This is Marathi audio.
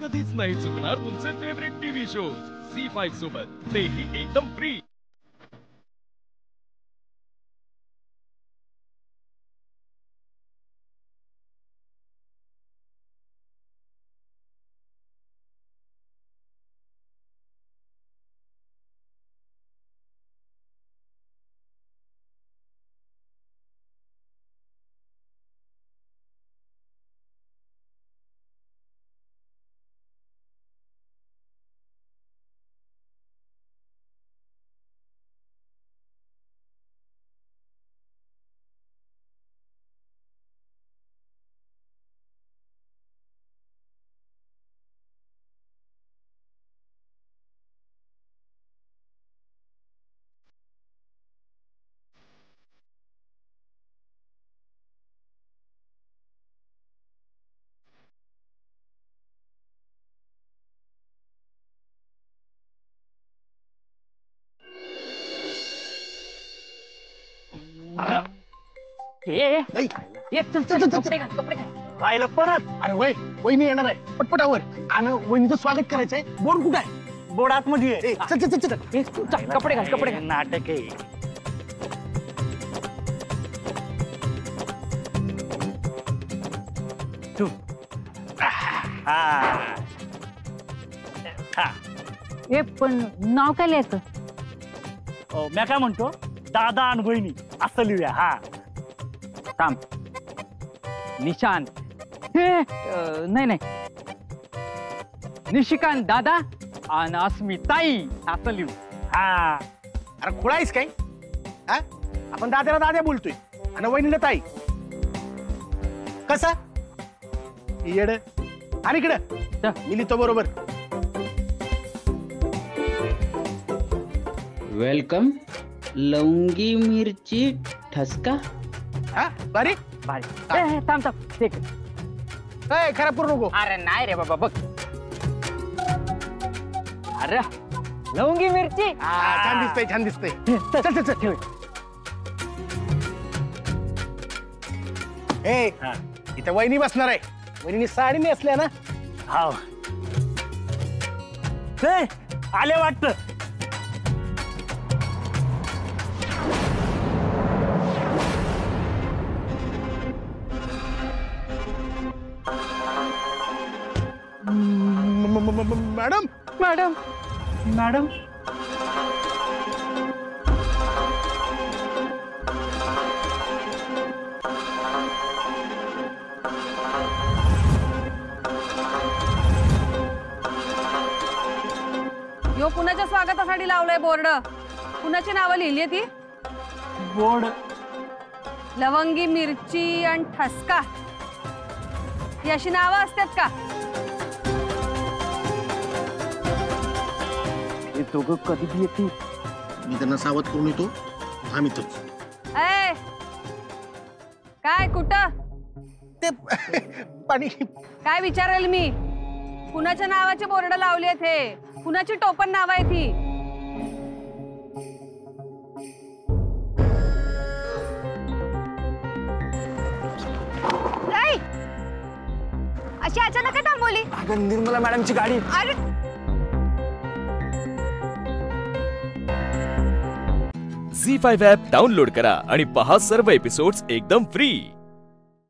कधीच नाही चुकणार तुमचे फेवरेट टीव्ही शो झी5 सोबत, तेही एकदम फ्री। राहिलं परत. अरे वय वहिनी येणार आहे पटपटावर आणि वहिनीचं स्वागत करायचंय। बोर्ड कुठं आहे? बोर्ड आतमध्ये आहे. चल चल चल चल कपडे घाल कपडे घाल. नाटक आहे. तू हा हा ए पण नाव काय लिहायचं? मी काय म्हणतो, दादा आणि बहिणी असं लिहूया. हा थांब. निशांत हे नाही नाही, निशिकांत दादा आणि अस्मिताई असं लिहू. हा. अरे खुळायस काय? हा आपण दाद्याला दाद्या बोलतोय आणि वहिनीला ताई. कसा येड आणि इकडं मी लिहितो बरोबर. वेलकम लवंगी मिरची ठसका. हा बारी भारी. थांब थांब ठीक. खराब करू नको. अरे नाही रे बाबा, बघ. अरे लवंगी मिरची. छान दिसतंय छान दिसतंय. चल चल चल ठेव. ए इथं वहिनी बसणार आहे. वहिनी साडी नेसल्या ना. हा आले वाटतं. मॅडम मॅडम मॅडम यो कुणाच्या स्वागतासाठी लावलंय बोर्ड? कुणाची नावं लिहिली ती? बोर्ड लवंगी मिरची आणि ठसका ही अशी नावं असतात का? हे दोघं कधी बी येतील. मी त्यांना सावध करून येतो. आम्ही तोच ए काय कुठं ते पाणी. काय विचारेल मी? कुणाच्या नावाचे बोर्ड लावले आहेत हे? कुणाची टोपण नाव आहे ती? अशी अचानक काय थांबवली? अगं निर्मला मॅडमची गाडी. अरे झी5 ॲप डाउनलोड करा आणि पहा सर्व एपिसोड्स एकदम फ्री।